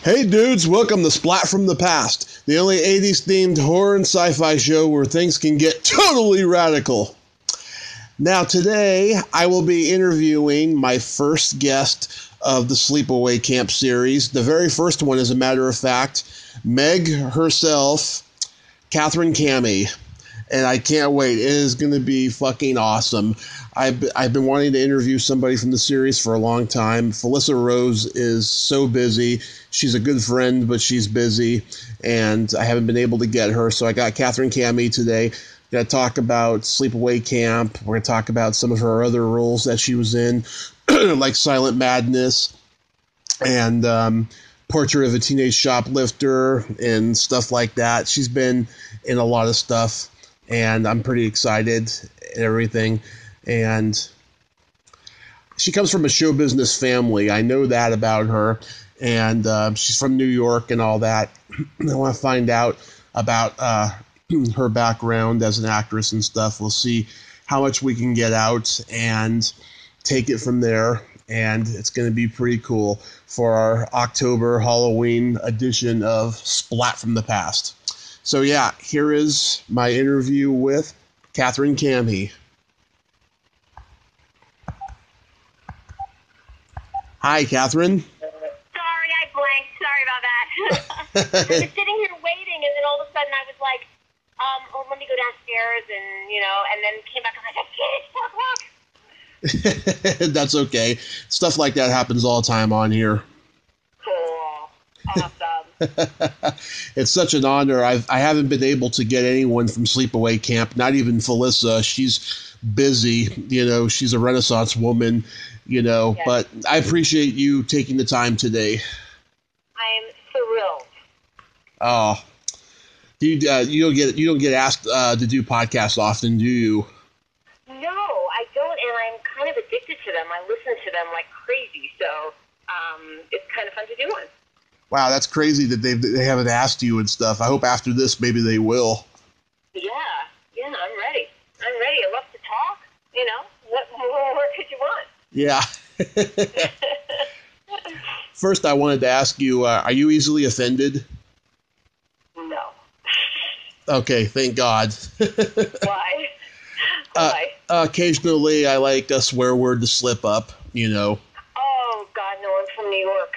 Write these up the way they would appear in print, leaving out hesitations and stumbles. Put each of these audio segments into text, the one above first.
Hey dudes, welcome to Splat from the Past, the only 80s themed horror and sci-fi show where things can get totally radical. Now today, I will be interviewing my first guest of the Sleepaway Camp series. The very first one, as a matter of fact, Meg herself, Katherine Kamhi. And I can't wait. It is going to be fucking awesome. I've been wanting to interview somebody from the series for a long time. Felissa Rose is so busy. She's a good friend, but she's busy, and I haven't been able to get her. So I got Katherine Kamhi today. We're going to talk about Sleepaway Camp. We're going to talk about some of her other roles that she was in, like Silent Madness and Portrait of a Teenage Shoplifter and stuff like that. She's been in a lot of stuff. And I'm pretty excited and everything. And she comes from a show business family. I know that about her. And she's from New York and all that. I want to find out about her background as an actress and stuff. We'll see how much we can get out and take it from there. And it's going to be pretty cool for our October Halloween edition of Splat from the Past. So yeah, here is my interview with Katherine Kamhi. Hi, Katherine. Sorry, I blanked. Sorry about that. I was sitting here waiting, and then all of a sudden I was like, let me go downstairs, and then came back, and I got 4 o'clock. That's okay. Stuff like that happens all the time on here. Cool. Awesome. It's such an honor. I haven't been able to get anyone from Sleepaway Camp, not even Felissa. She's busy, she's a Renaissance woman, Yes. But I appreciate you taking the time today. I'm thrilled. Oh, you don't get asked to do podcasts often, do you? No, I don't, and I'm kind of addicted to them. I listen to them like crazy, so it's kind of fun to do one. Wow, that's crazy that they haven't asked you and stuff. I hope after this maybe they will. Yeah, I'm ready. I love to talk. What more could you want? Yeah. First, I wanted to ask you, are you easily offended? No. Okay, thank God. Why? Why? Occasionally, I like a swear word to slip up, Oh, God, no, I'm from New York.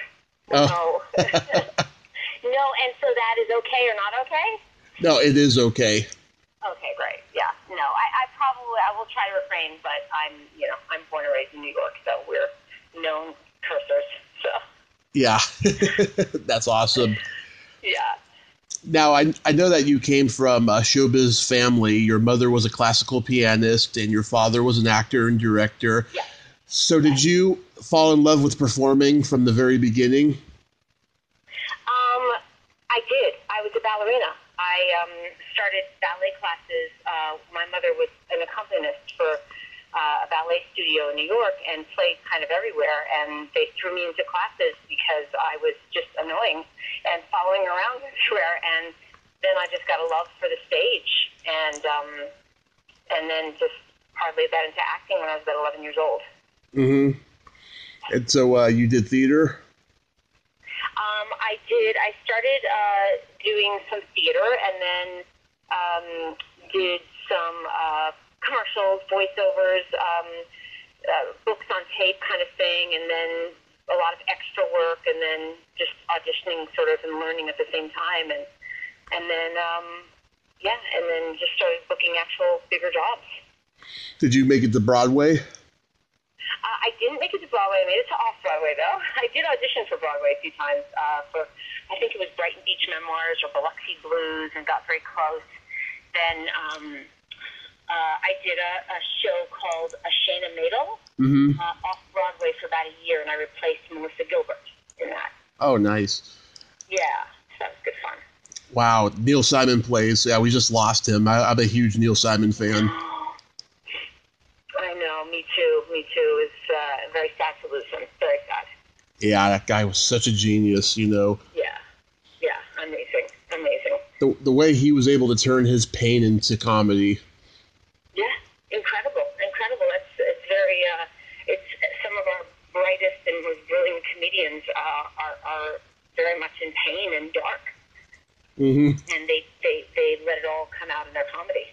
Oh. No. No, and so that is okay or not okay? No, it is okay. Okay, great. Yeah. No, I will try to refrain, but I'm born and raised in New York, so we're known cursors, so. Yeah. That's awesome. Yeah. Now, I know that you came from a showbiz family. Your mother was a classical pianist, and your father was an actor and director. Yeah. So did you fall in love with performing from the very beginning? I did. I was a ballerina. I started ballet classes. My mother was an accompanist for a ballet studio in New York and played kind of everywhere. And they threw me into classes because I was just annoying and following around everywhere. And then I just got a love for the stage, and then just hardly got into acting when I was about 11 years old. Mm-hmm. And so you did theater? I did. I started doing some theater, and then did some commercials, voiceovers, books on tape kind of thing, and then a lot of extra work, and then just auditioning sort of and learning at the same time, and then and then just started booking actual bigger jobs. Did you make it to Broadway? I didn't make it to Broadway. I made it to off-Broadway, though. I did audition for Broadway a few times for, I think it was Brighton Beach Memoirs or Biloxi Blues, and got very close. Then I did a show called A Shana Madel off-Broadway for about a year, and I replaced Melissa Gilbert in that. Oh, nice. Yeah, so that was good fun. Wow, Neil Simon plays. Yeah, we just lost him. I'm a huge Neil Simon fan. I know, me too. It's very sad to lose him. Very sad. Yeah, that guy was such a genius, Yeah, amazing. The way he was able to turn his pain into comedy. Yeah, incredible. It's very, it's some of our brightest and most brilliant comedians are very very much in pain and dark. Mm-hmm. And they let it all come out in their comedy.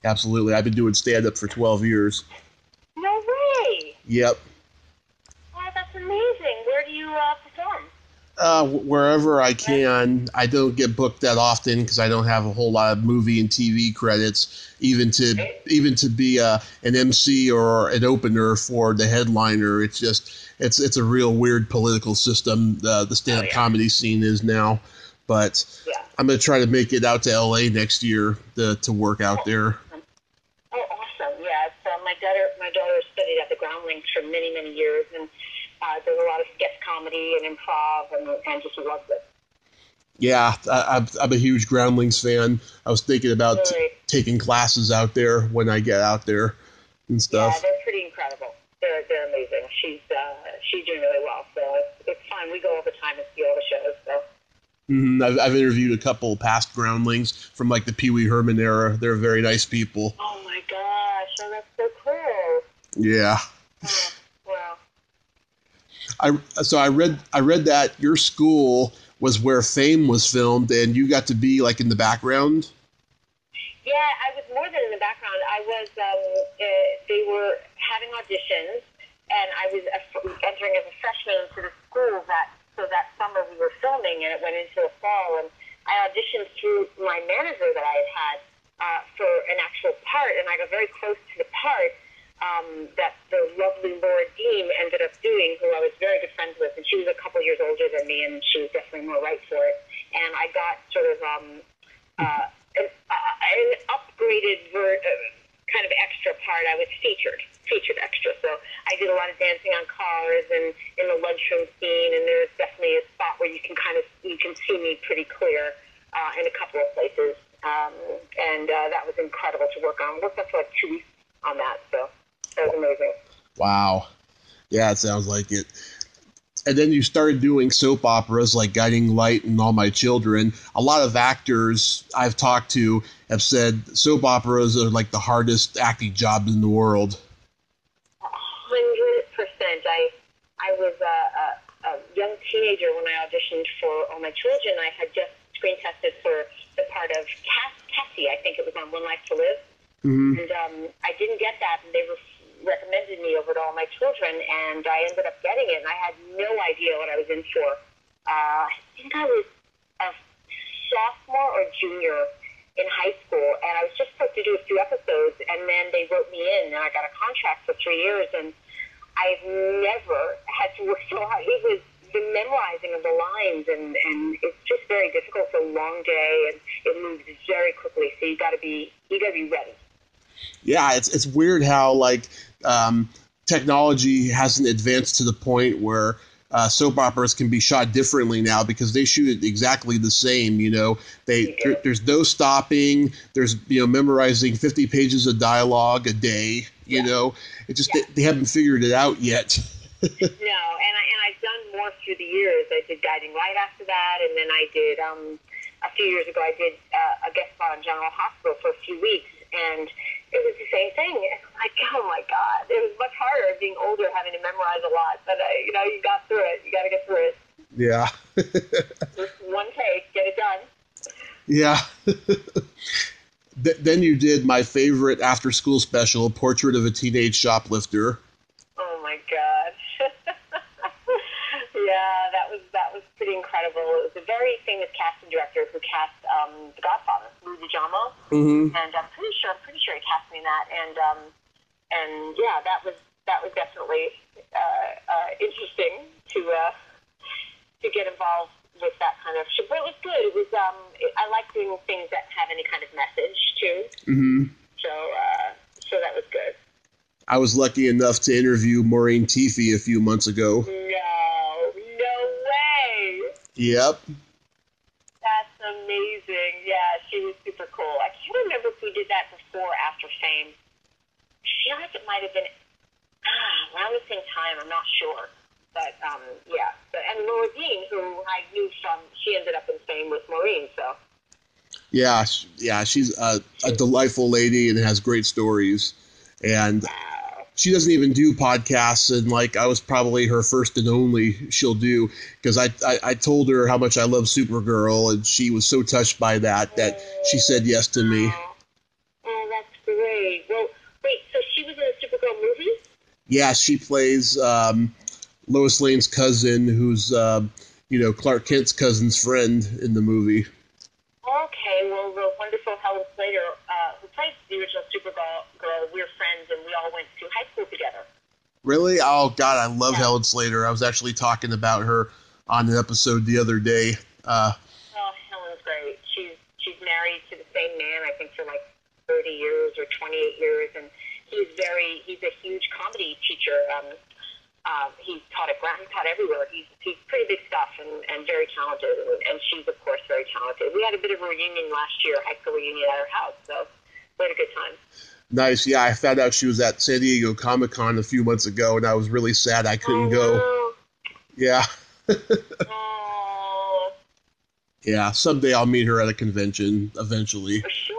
Absolutely. I've been doing stand-up for 12 years. No way! Yep. Oh, that's amazing. Where do you perform? Wherever I can. I don't get booked that often because I don't have a whole lot of movie and TV credits, even to be an MC or an opener for the headliner. It's just it's a real weird political system the stand-up comedy scene is now. But I'm going to try to make it out to LA next year to work out there. Oh, awesome! Yeah, it's, my daughter studied at the Groundlings for many, many years, and there's a lot of sketch comedy and improv, and just loves it. Yeah, I'm a huge Groundlings fan. I was thinking about taking classes out there when I get out there and stuff. Yeah, they're pretty incredible. They're amazing. She's doing really well, so it's fun. We go all the time and see all the shows. So. Mm-hmm. I've interviewed a couple past Groundlings from like the Pee Wee Herman era. They're very nice people. Oh my gosh! Oh, that's so cool. Yeah. Oh, wow. I read that your school was where Fame was filmed, and you got to be like in the background. Yeah, I was more than in the background. I was. They were having auditions, and I was entering as a freshman into the school so that summer we were filming, and it went into the fall, and I auditioned through my manager that I had for an actual part, and I got very close to the part that the lovely Laura Dean ended up doing, who I was very good friends with, and she was a couple years older than me, and she was definitely more right for it. And I got sort of an upgraded kind of extra part. I was featured extra. So I did a lot of dancing on cars and in the lunchroom scene, and there's definitely a spot where you can see me pretty clear in a couple of places. And that was incredible to work on. I worked on for like 2 weeks on that, so that was amazing. Wow. Yeah, it sounds like it. And then you started doing soap operas like Guiding Light and All My Children. A lot of actors I've talked to have said soap operas are like the hardest acting job in the world. 100%. I was a young teenager when I auditioned for All My Children. I had just screen tested for the part of Cassie. I think it was on One Life to Live. Mm-hmm. And I didn't get that, and they recommended me over to All My Children, and I ended up getting it, and I had no idea what I was in for. I think I was a sophomore or junior in high school, and I was just supposed to do a few episodes, and then they wrote me in, and I got a contract for 3 years, and I've never had to work so hard. It was the memorizing of the lines, and it's just very difficult. It's a long day, and it moves very quickly, so you got to be ready. Yeah, it's weird how like technology hasn't advanced to the point where soap operas can be shot differently now because they shoot it exactly the same. You know, there's no stopping. There's memorizing 50 pages of dialogue a day. You know, it just they haven't figured it out yet. No, and I've done more through the years. I did Guiding Light after that, and then I did a few years ago I did a guest spot on General Hospital for a few weeks, and it was the same thing. Like, oh my God, it was much harder being older, having to memorize a lot. But you got through it. You got to get through it. Yeah. Just one take, get it done. Yeah. Then you did my favorite after-school special, Portrait of a Teenage Shoplifter. Oh my God. Yeah, that was pretty incredible. It was a very famous casting director who cast The Godfather, Lou DiGiamo, and I'm pretty sure he cast me in that. And yeah, that was definitely interesting to get involved with that kind of shit. But it was good. It was I like doing things that have any kind of message too. Mm-hmm. So that was good. I was lucky enough to interview Maureen Teefy a few months ago. No way. Yep. That's amazing. Yeah, she was super cool. I can't remember if we did that before or after Fame. I feel like it might have been around the same time. I'm not sure. But, yeah. And Laura Dean, who I knew from, she ended up in Fame with Maureen, so. Yeah, she's a delightful lady and has great stories. And she doesn't even do podcasts, and like I was probably her first and only she'll do, because I told her how much I love Supergirl, and she was so touched by that she said yes to me. Oh, that's great. Well, wait, so she was in a Supergirl movie? Yeah, she plays Lois Lane's cousin, who's Clark Kent's cousin's friend in the movie. Okay, well, the wonderful Helen Slater, who played the original Supergirl, we're friends, and we all went to high school together. Really? Oh, God, I love Helen Slater. I was actually talking about her on an episode the other day. Helen's great. She's married to the same man, I think, for like 30 years or 28 years, and he's a huge comedy teacher. He's taught at Grant, he taught everywhere. He's pretty big stuff and very talented, and she's, of course, very talented. We had a bit of a reunion last year, high school reunion at our house, so we had a good time. Nice. Yeah, I found out she was at San Diego Comic-Con a few months ago, and I was really sad I couldn't go. Yeah. Yeah, someday I'll meet her at a convention eventually. For sure.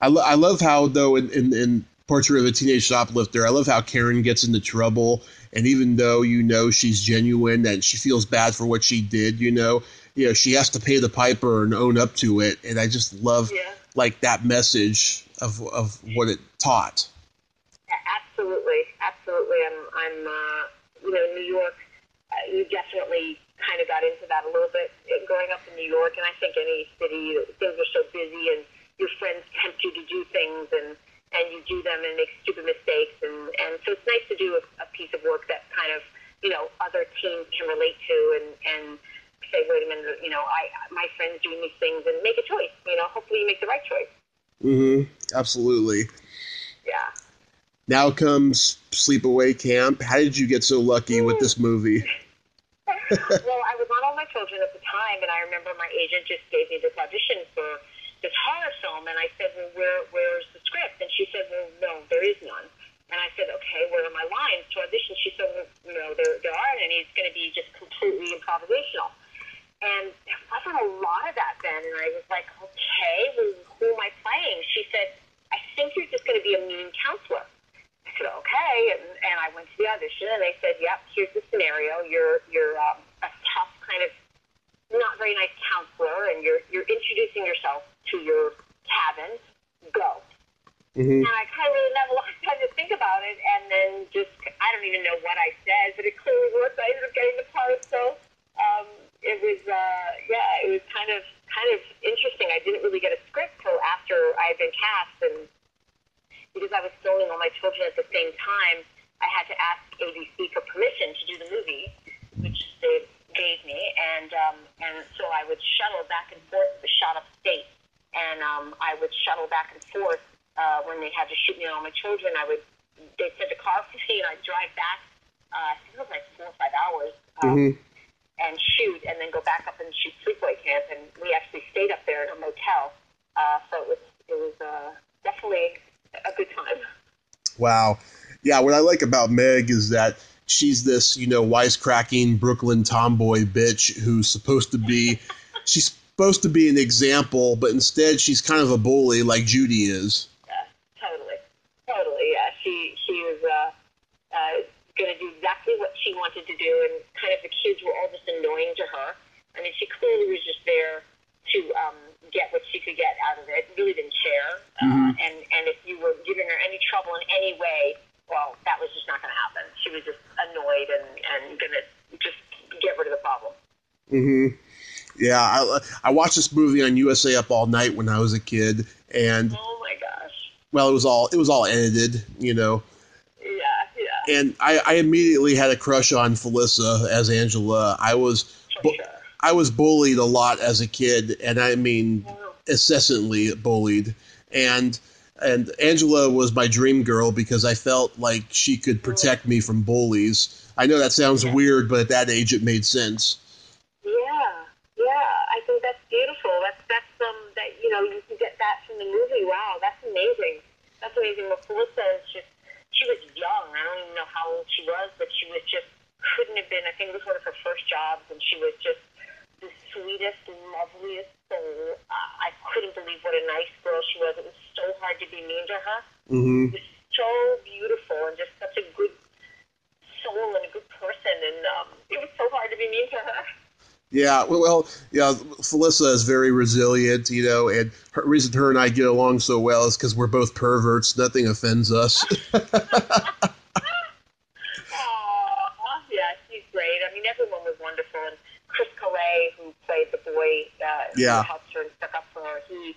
I love how, though, in Portrait of a Teenage Shoplifter, I love how Karen gets into trouble, and even though she's genuine and she feels bad for what she did, she has to pay the piper and own up to it, and I just love like that message of what it taught. Absolutely. I'm New York. You definitely kind of got into that a little bit growing up in New York, and I think any city, things are so busy, and your friends tempt you to do things, and you do them and make stupid mistakes, and so it's nice to do a piece of work that kind of, other teens can relate to and say, wait a minute, my friend's doing these things, and make a choice, hopefully you make the right choice. Mm-hmm. Absolutely. Yeah. Now comes Sleepaway Camp. How did you get so lucky with this movie? Well, I was on All My Children at the time, and I remember my agent just gave me this audition for this horror film, and I said, well, where's the script? And she said, well, no, there is none. And I said, okay, where are my lines to audition? She said, well, there aren't any. It's going to be just completely improvisational. And there wasn't a lot of that then, and I was like, okay, well, who am I playing? She said, I think you're just going to be a mean counselor. I said, okay, and I went to the audition, and they said, yep, here's the scenario. You're a tough kind of not very nice counselor, and you're introducing yourself to your cabin. Go. Mm-hmm. And I kind of really never had time to think about it, and then I don't even know what I said, but it clearly worked. I ended up getting the part, so it was kind of interesting. I didn't really get a script till after I had been cast, and because I was filming All My Children at the same time, I had to ask ABC for permission to do the movie, which they gave me, and so I would shuttle back and forth. It was shot upstate, and I would shuttle back and forth when they had to shoot me on All My Children. They sent a car for me, and I'd drive back. I think it was like 4 or 5 hours. And shoot, and then go back up and shoot Sleepaway Camp, and we actually stayed up there in a motel. So it was definitely a good time. Wow. Yeah, what I like about Meg is that she's this, wisecracking Brooklyn tomboy bitch who's supposed to be an example, but instead she's kind of a bully like Judy is. Yeah, totally. Yeah, she was going to do exactly what she wanted to do, and kind of the kids were all just annoying to her. I mean, she clearly was just there to get what she could get out of it. Really didn't care. And if you were giving her any trouble in any way, well, that was just not going to happen. She was just annoyed and going to just get rid of the problem. Mm-hmm. Yeah, I watched this movie on USA Up All Night when I was a kid, and oh my gosh. Well, it was all edited, Yeah. And I immediately had a crush on Felissa as Angela. I was bullied a lot as a kid, and I mean incessantly bullied. And Angela was my dream girl because I felt like she could protect me from bullies. I know that sounds weird, but at that age it made sense. Yeah. I think that's beautiful. That's that you can get that from the movie. Wow, that's amazing. That's amazing. What Felissa is just. She was young. I don't even know how old she was, but she was just couldn't have been. I think it was one of her first jobs, and she was just the sweetest, loveliest soul. I couldn't believe what a nice girl she was. It was so hard to be mean to her. Mm-hmm. It was so beautiful and just such a good soul and a good person, and it was so hard to be mean to her. Yeah, well, yeah, Felissa is very resilient, you know, and the reason her and I get along so well is because we're both perverts. Nothing offends us. Yeah, she's great. I mean, everyone was wonderful, and Chris Calais, who played the boy who helped her and stuck up for her, he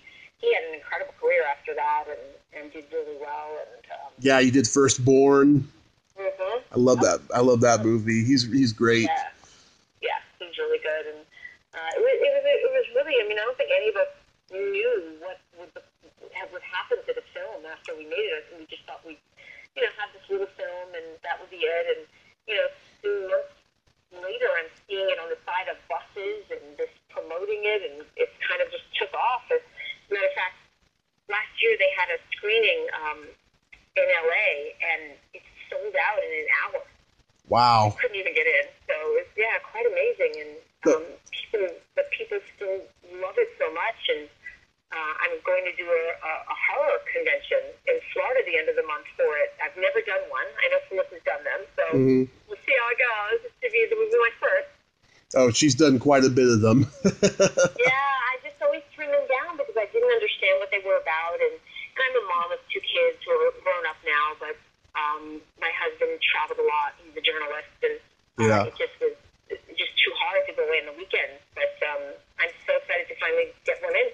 had an incredible career after that and did really well. And yeah, he did Firstborn. Mm-hmm. I love that. I love that movie. He's great. Yeah, he's really good, and it was really. I mean, I don't think any of us knew what would happen to the film after we made it. We just thought we'd, have this little film and that would be it. And months later, I'm seeing it on the side of buses and just promoting it, and it kind of just took off. As a matter of fact, last year they had a screening in LA, and it sold out in an hour. Wow! I couldn't even get in. So it's quite amazing, and people still love it so much. And I'm going to do a horror convention in Florida the end of the month for it. I've never done one. I know Felissa's done them, so we'll see how it goes. This will be my first. Oh, she's done quite a bit of them. Yeah, I just always turned them down because I didn't understand what they were about. And I'm a mom of 2 kids who are grown up now, but my husband traveled a lot. He's a journalist, and it just was just too hard to go away on the weekends. But I'm so excited to finally get one in.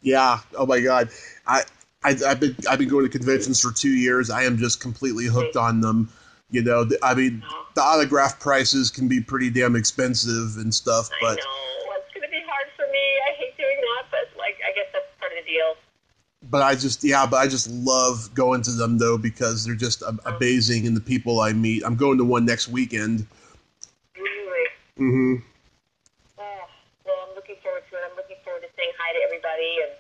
Yeah. Oh my God. I've been going to conventions for 2 years. I am just completely hooked on them. The autograph prices can be pretty damn expensive and stuff. But I know it's going to be hard for me. I hate doing that, but I guess that's part of the deal. But I just love going to them though because they're just amazing, and the people I meet. I'm going to one next weekend. Really? Mm-hmm. Well, I'm looking forward to it. I'm looking forward to saying hi to everybody and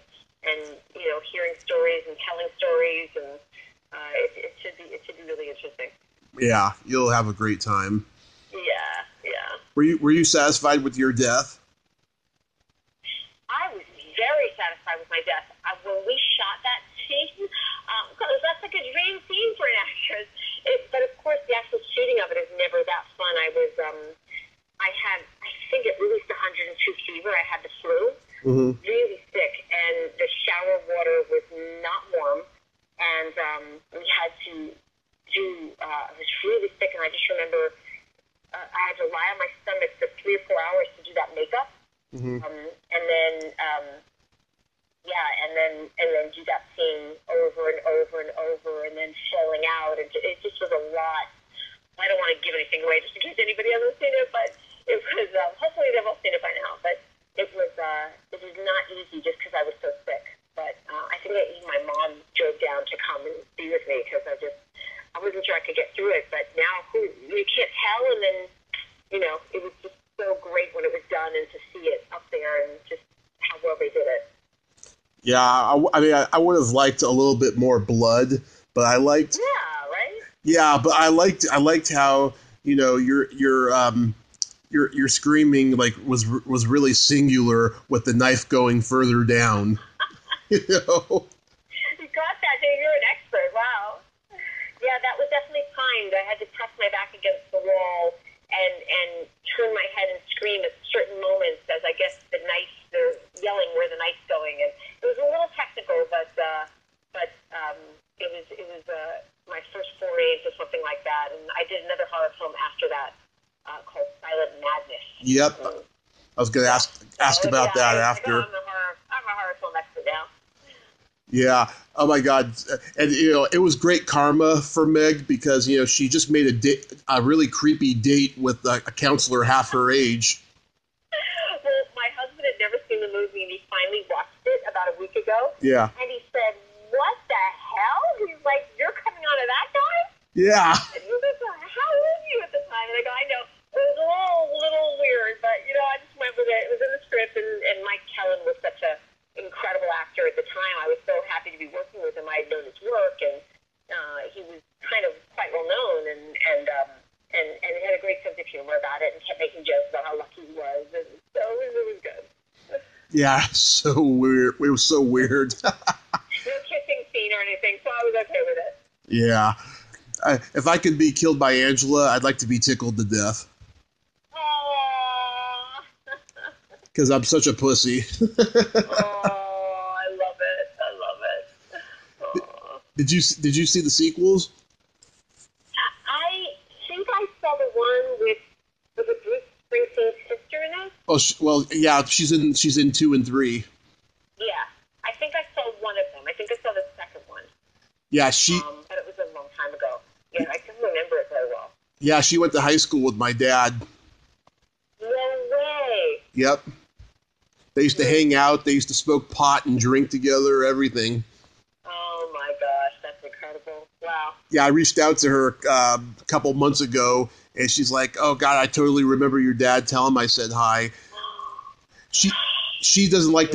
hearing stories and telling stories, and it should be really interesting. Yeah, you'll have a great time. Yeah. Were you satisfied with your death? I was very satisfied with my death. When we shot that scene, because that's like a dream scene for an actress. But of course, the actual shooting of it is never that fun. I think it released 102 fever. I had the flu, really sick, and the shower water was not warm, and we had to I was really sick, and I just remember I had to lie on my stomach for 3 or 4 hours to do that makeup, and then do that scene over and over and over, and then falling out, and it just was a lot. I don't want to give anything away just in case anybody hasn't seen it, but it was hopefully they've all seen it by now. But it was not easy just because I was so sick. But I think that even my mom drove down to come and be with me because I wasn't sure I could get through it. But now you can't tell, and then it was just so great when it was done and to see it up there and just how well they did it. Yeah, I would have liked a little bit more blood, but I liked. Yeah, right. Yeah, but I liked how your screaming was really singular with the knife going further down. You got that, dude. You're an expert. Wow. Yeah, that was definitely timed. I had to press my back against the wall and turn my head and scream at certain moments as I guess they're yelling where the knife's going. And it was a little technical, but it was my first foray into something like that. And I did another horror film after that called Silent Madness. Yep. I was going to ask about that after. I'm a horror film expert now. Yeah. Oh my God. And it was great karma for Meg because she just made a really creepy date with a counselor half her age. Well, my husband had never seen the movie, and he finally watched it about a week ago. Yeah. And he said, "What the hell?" He's like, "You're coming on to that guy?" Yeah. And he was like, "How old were you at the time?" And I go, "I know. It was a little weird, but I just went with it. It was in the script, and Mike Kellen was such a incredible actor at the time. I was so happy to be working with him. I had known his work, and he was kind of quite well known, and he had a great sense of humor about it, and kept making jokes about how lucky he was, and so it was good. Yeah, so weird. It was so weird. No kissing scene or anything, so I was okay with it. Yeah. If I could be killed by Angela, I'd like to be tickled to death. Oh, Because I'm such a pussy. oh, I love it. I love it. Oh. Did you see the sequels? I think I saw the one with a Bruce Springsteen's sister in it. Oh, well, yeah, she's in 2 and 3. Yeah, I think I saw one of them. I think I saw the second one. Yeah, but it was a long time ago. Yeah, I can remember it very well. Yeah, she went to high school with my dad. No way. Yep. They used to hang out. They used to smoke pot and drink together, everything. Oh, my gosh. That's incredible. Wow. Yeah, I reached out to her a couple months ago, and she's like, "Oh, God, I totally remember your dad. Tell him I said hi." She doesn't like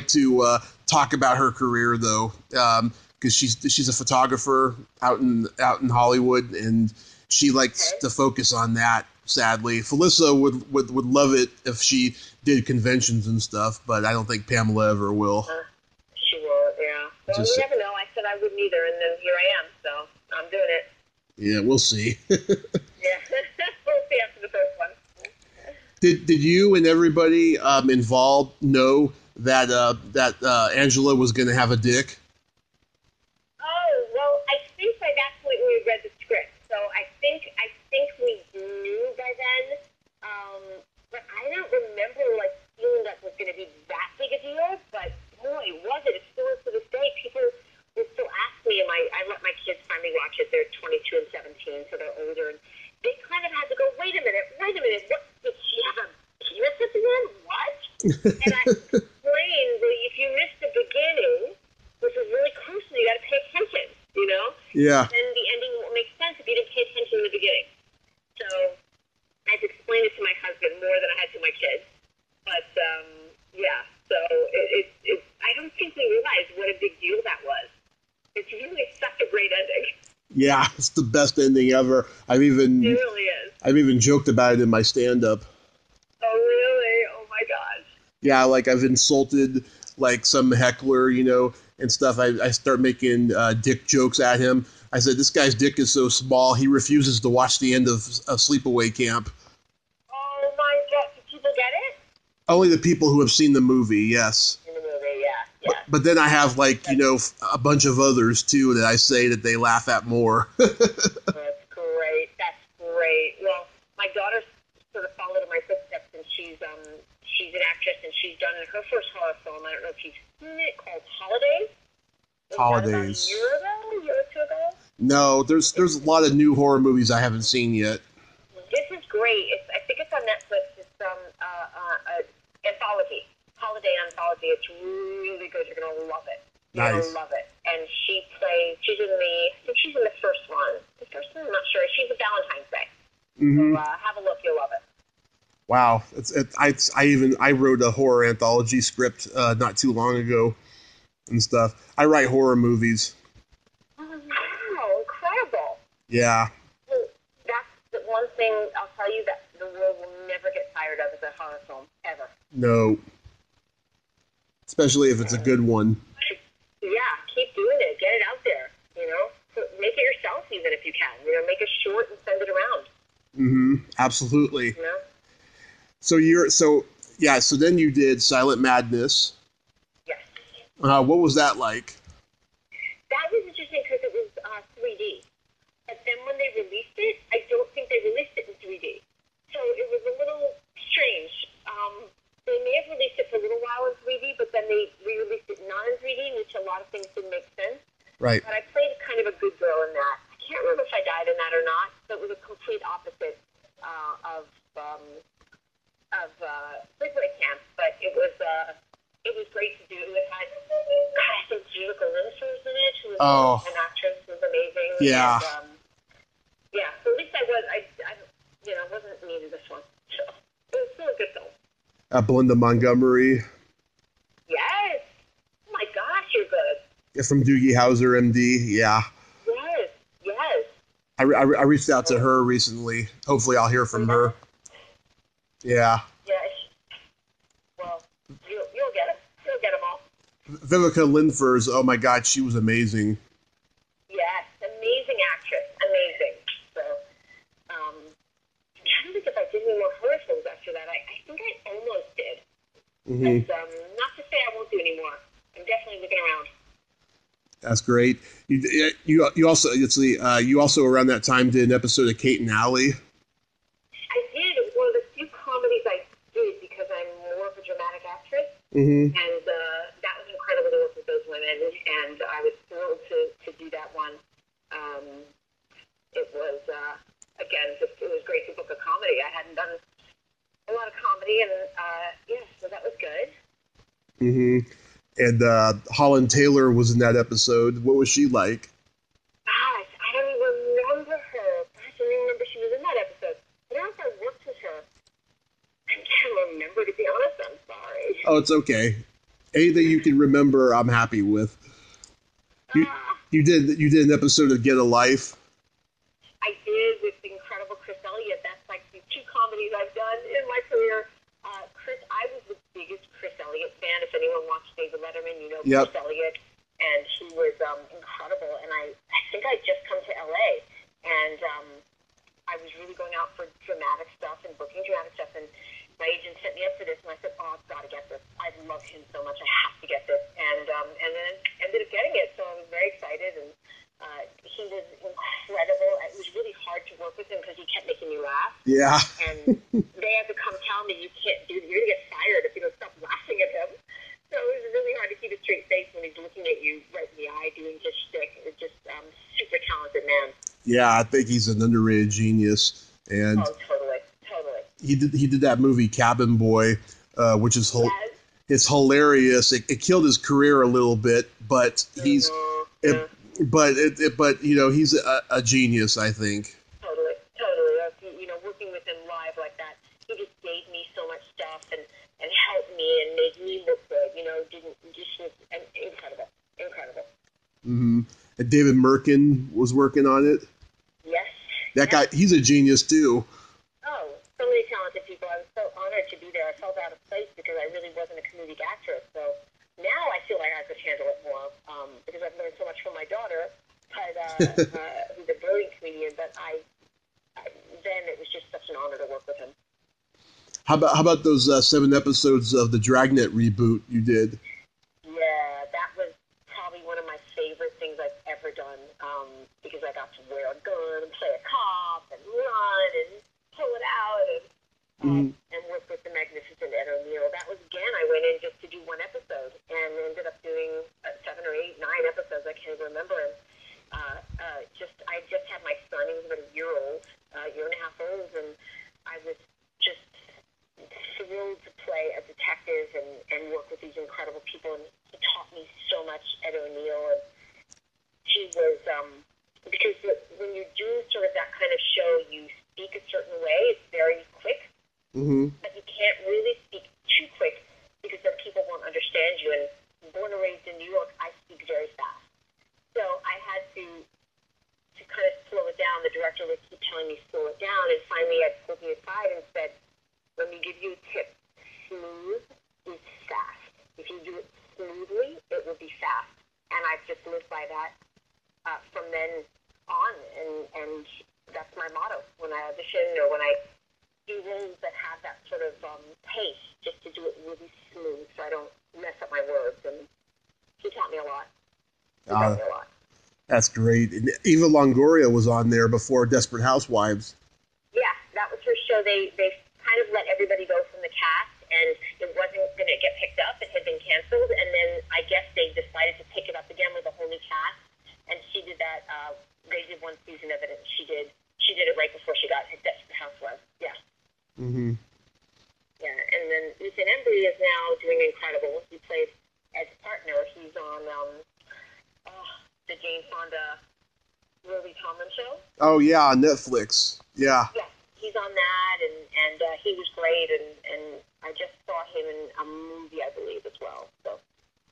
to talk about her career, though, because she's a photographer out in Hollywood, and she likes to focus on that. Sadly, Felissa would love it if she did conventions and stuff, but I don't think Pamela ever will. She will, yeah. Well, you never know. I said I wouldn't either, and then here I am, so I'm doing it. Yeah, we'll see. Yeah, we'll see after the first one. Did you and everybody involved know that Angela was going to have a dick? Oh, well, I think by that point we had read the script, so I think we knew by then. But I don't remember feeling that was going to be that big a deal. But boy, was it! It's still to this day. People will still ask me, and I let my kids finally watch it. They're 22 and 17, so they're older, and they kind of had to go, wait a minute, what, did she have a penis at the end? What? And I explained, well, if you missed the beginning, which is really crucial, you got to pay attention, you know? Yeah. Then the ending won't make sense if you didn't pay attention in the beginning. So I had to explain it to my husband more than I had to my kids. But, yeah, so I don't think we realized what a big deal that was. It's really such a great ending. Yeah, it's the best ending ever. It really is. I've even joked about it in my stand-up. Oh, really? Oh, my gosh. Yeah, I've insulted, some heckler, and stuff. I start making dick jokes at him. I said, this guy's dick is so small, he refuses to watch the end of Sleepaway Camp. Oh, my God. Did people get it? Only the people who have seen the movie, yes. In the movie, yeah. But then I have, a bunch of others, too, that I say that they laugh at more. That's great. That's great. Well, my daughter sort of followed in my footsteps, and she's an actress, and she's done her first horror film. I don't know if you've seen it, called Holidays. Holidays. A year or two ago? No, there's a lot of new horror movies I haven't seen yet. This is great. I think it's on Netflix. It's anthology. Holiday anthology. It's really good. You're going to love it. You're going to love it. And she's in the first one. The first one, I'm not sure. She's a Valentine's Day. Mm-hmm. So have a look. You'll love it. Wow. I wrote a horror anthology script not too long ago and stuff. I write horror movies. Oh, wow. Incredible. Yeah. That's the one thing I'll tell you that the world will never get tired of is a horror film, ever. No. Especially if it's a good one. Yeah, keep doing it. Get it out there, Make it yourself even if you can. Make it short and send it around. Mm-hmm. Absolutely. So then you did Silent Madness. Yes. What was that like? That was interesting because it was 3D. But then when they released it, I don't think they released it in 3D. So it was a little strange. They may have released it for a little while in 3D, but then they re-released it not in 3D, which a lot of things didn't make sense. Right. But I played kind of a good girl in that. I can't remember if I died in that or not. So it was a complete opposite of Sleepaway Camp. But it was great to do. It had, I think Julica Linford was in it, who was an actress, who was amazing. Yeah. And, yeah. So at least I wasn't mean to this one. So it was still a good film. Belinda Montgomery. Yes. Oh my gosh, you're good. Yeah, from Doogie Howser, MD. Yeah. Yes. I reached out to her recently. Hopefully, I'll hear from her. Yeah. Yes. Well, you'll get it. You'll get them all. Vivica Linfors. Oh my God, she was amazing. Yes. Mm-hmm. Not to say I won't do anymore. I'm definitely looking around. That's great. You also you also around that time did an episode of Kate and Allie. I did. It was one of the few comedies I did because I'm more of a dramatic actress, Mm-hmm. and that was incredible to work with those women, and I was thrilled to do that one. It was again, it was great to book a comedy. I hadn't done a lot of comedy, and so that was good. Mm-hmm. And Holland Taylor was in that episode. What was she like? Gosh, I don't even remember her. Gosh, I don't even remember she was in that episode. I don't know if I worked with her. I can't remember, to be honest. I'm sorry. Oh, it's okay. Anything you can remember, I'm happy with. You did an episode of Get a Life. I did with the incredible Chris Elliott. That's like the two comedies I've done in my career. I was the biggest Chris Elliott fan. If anyone watched David Letterman, you know Yep. Chris Elliott, and he was incredible. And I think I'd just come to LA, and I was really going out for dramatic stuff and booking dramatic stuff. And my agent set me up for this, and I said, "Oh, I've got to get this. I love him so much. I have to get this." And then ended up getting it. So I was very excited, and he was incredible. It was really hard to work with him because he kept making me laugh. Yeah. And they had to come tell me, "You can't do this. You're going to get fired if you don't stop laughing at him." So it was really hard to keep a straight face when he's looking at you right in the eye doing his shtick. It was just super talented man. Yeah, I think he's an underrated genius. And totally. he did that movie Cabin Boy, which is it's hilarious. It killed his career a little bit, but he's but you know, he's a genius, I think. Totally. Working with him live like that, he just gave me so much stuff and helped me and made me look good. Incredible. Mm-hmm. And David Merkin was working on it. Yes. That guy, he's a genius too. Oh, so many talented people. I was so honored to be there. I felt out of place because I really wasn't a comedic actress. So now I feel like I could handle it more because I've learned so much from my daughter, who's a brilliant comedian. But then it was just such an honor to work with him. How about those 7 episodes of the Dragnet reboot you did? Yeah, that was probably one of my favorite things I've ever done because I got to wear a gun and play a cop and run and pull it out and work with the magnificent Ed O'Neill. That was, again, I went in just to do one episode and ended up doing 7 or 8, 9 episodes. I can't even remember. And I just had my son. He was about a year and a half old, and I was just thrilled to play a detective and work with these incredible people. And he taught me so much, Ed O'Neill. And he was, because when you do sort of that kind of show, you speak a certain way. It's very quick, but you can't really speak too quick because then people won't understand you. And born and raised in New York, I speak very fast. So I had to kind of slow it down. The director would keep telling me slow it down, and finally I pulled me aside and said, "Let me give you a tip. Smooth is fast. If you do it smoothly, it will be fast." And I've just lived by that from then on, and that's my motto when I audition or when I do roles that have that sort of pace, just to do it really smooth so I don't mess up my words. And he taught me a lot. That's great. And Eva Longoria was on there before Desperate Housewives. Yeah, that was her show. They kind of let everybody go from the cast, and it wasn't going to get picked up. It had been canceled, and then I guess they decided to pick it up again with a whole new cast, and she did that. They did one season of it, and she did it right before she got Desperate Housewives. Yeah. Mm-hmm. Yeah, and then Ethan Embry is now doing incredible. He played Ed's partner. He's on the Jane Fonda Lily Tomlin show. Oh yeah, on Netflix. Yeah. Yeah, he's on that, and he was great, and I just saw him in a movie, I believe, as well. So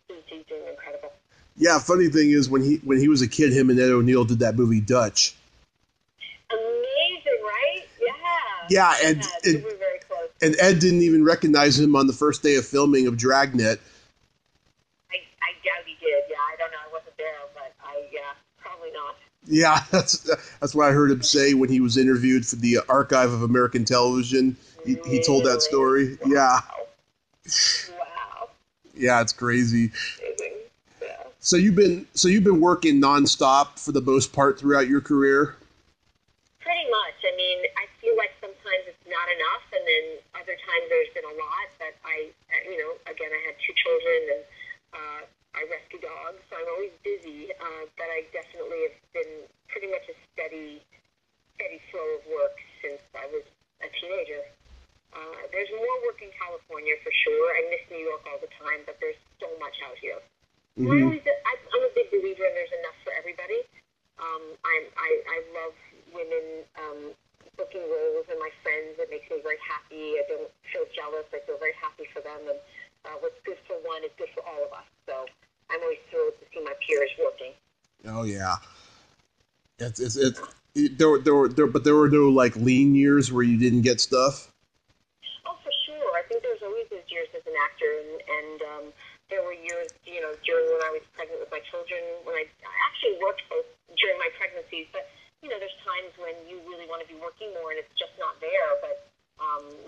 he's doing incredible. Yeah, funny thing is when he was a kid, him and Ed O'Neill did that movie Dutch. Amazing, right? Yeah. Yeah, and we were very close. And Ed didn't even recognize him on the first day of filming of Dragnet. I doubt he did. Yeah, I don't know. I wasn't there, but probably not. Yeah, that's what I heard him say when he was interviewed for the Archive of American Television. He told that story. Wow. Yeah. Wow. Yeah, it's crazy. Amazing. Yeah. So you've been working nonstop for the most part throughout your career? Pretty much. I mean, I feel like sometimes it's not enough, and then other times there's been a lot. But again, I had 2 children, and I rescue dogs, so I'm always busy. But I definitely have been pretty much a steady flow of work since I was a teenager. There's more work in California for sure. I miss New York all the time, but there's so much out here. Mm-hmm. I'm a big believer in there's enough for everybody. I love women booking roles and my friends. It makes me very happy. I don't feel jealous. I feel very happy for them. And what's good for one is good for all of us. So I'm always thrilled to see my peers working. Oh yeah, but there were no like lean years where you didn't get stuff. Oh, for sure. I think there's always those years as an actor, and there were years, during when I was pregnant with my children, when I actually worked both during my pregnancies, but there's times when you really want to be working more and it's just not there. But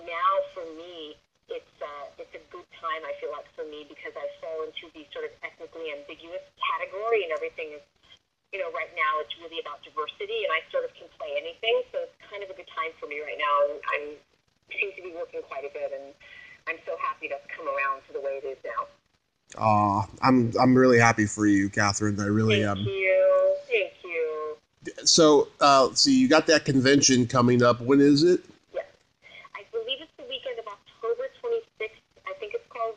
now for me, it's a good time, I feel like, for me, because I fall into the sort of ethnically ambiguous category, and everything is, right now it's really about diversity, and I sort of can play anything, so it's kind of a good time for me right now. I seem to be working quite a bit, and I'm so happy that's come around to the way it is now. I'm really happy for you, Katherine. I really am. Thank you. So, you got that convention coming up. When is it? Yes. I believe it's the weekend of October 26th. I think it's called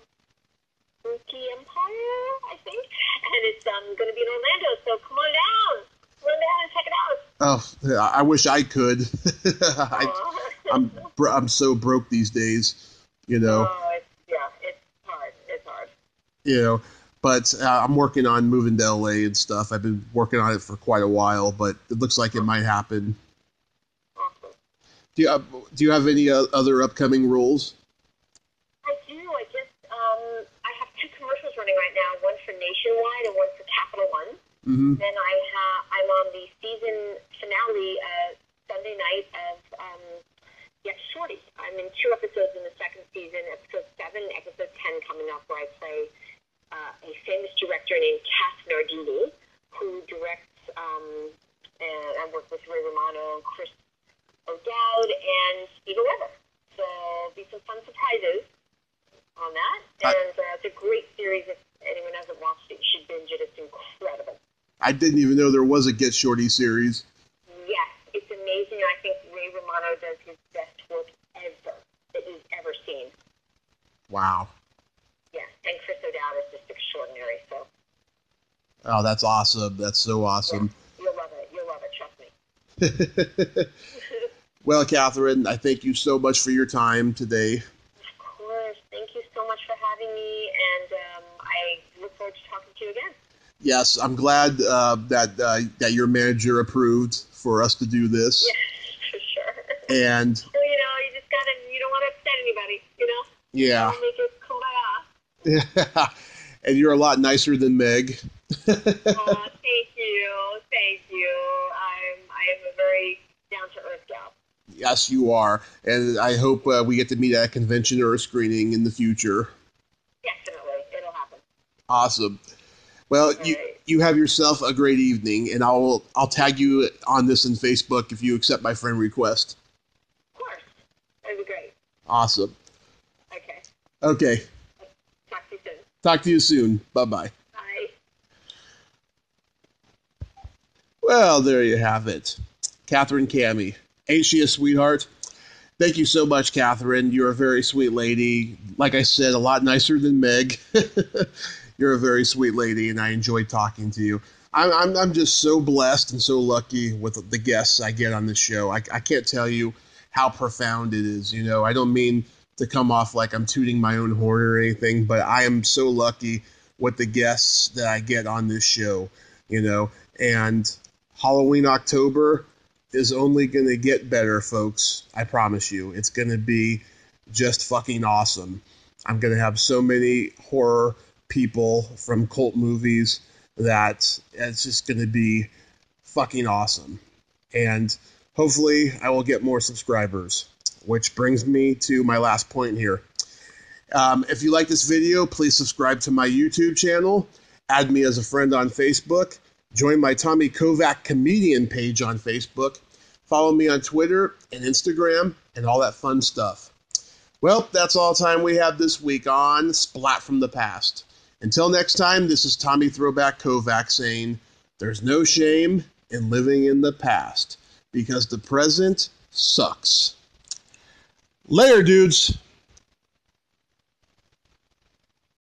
Spooky Empire, I think. And it's going to be in Orlando, so come on down. Come on down and check it out. Oh, I wish I could. I'm so broke these days, Oh, it's hard. It's hard. But I'm working on moving to LA and stuff. I've been working on it for quite a while, but it looks like it might happen. Awesome. Do you have any other upcoming roles? I do. I have 2 commercials running right now. One for Nationwide and one for Capital One. Mm-hmm. Then I'm on the season finale Sunday night of Get Shorty. I'm in 2 episodes in the second season. Episode 7, episode 10 coming up, where I play a famous director named Kath Nardini, who directs, and I work with Ray Romano, Chris O'Dowd, and Steve Weber. So there'll be some fun surprises on that. And it's a great series. If anyone hasn't watched it, you should binge it. It's incredible. I didn't even know there was a Get Shorty series. Yes, it's amazing. I think Ray Romano does his best work ever that you've ever seen. Wow. Yeah, and Chris O'Dowd is just extraordinary. So. Oh, that's awesome. That's so awesome. Yeah, you'll love it. You'll love it. Trust me. Well, Katherine, I thank you so much for your time today. Of course. Thank you so much for having me, and I look forward to talking to you again. Yes, I'm glad that your manager approved for us to do this. Yes, for sure. And so, you just you don't want to upset anybody, Yeah. You make it kumbaya. Yeah. And you're a lot nicer than Meg. Oh, thank you. I am a very down-to-earth gal. Yes, you are. And I hope we get to meet at a convention or a screening in the future. Definitely. It'll happen. Awesome. Well, you have yourself a great evening, and I'll tag you on this in Facebook if you accept my friend request. Of course. That'd be great. Awesome. Okay. Talk to you soon. Bye-bye. Bye. Well, there you have it. Katherine Kamhi. Ain't she a sweetheart? Thank you so much, Katherine. You're a very sweet lady. Like I said, a lot nicer than Meg. You're a very sweet lady, and I enjoyed talking to you. I'm just so blessed and so lucky with the guests I get on this show. I can't tell you how profound it is. I don't mean to come off like I'm tooting my own horn or anything, but I am so lucky with the guests that I get on this show, and Halloween October is only going to get better, folks. I promise you. It's going to be just fucking awesome. I'm going to have so many horror people from cult movies that it's just going to be fucking awesome. And hopefully I will get more subscribers, which brings me to my last point here. If you like this video, please subscribe to my YouTube channel, add me as a friend on Facebook, join my Tommy Kovac comedian page on Facebook, follow me on Twitter and Instagram, and all that fun stuff. Well, that's all time we have this week on Splat from the Past. Until next time, this is Tommy Throwback Kovac saying, there's no shame in living in the past, because the present sucks. Later, dudes.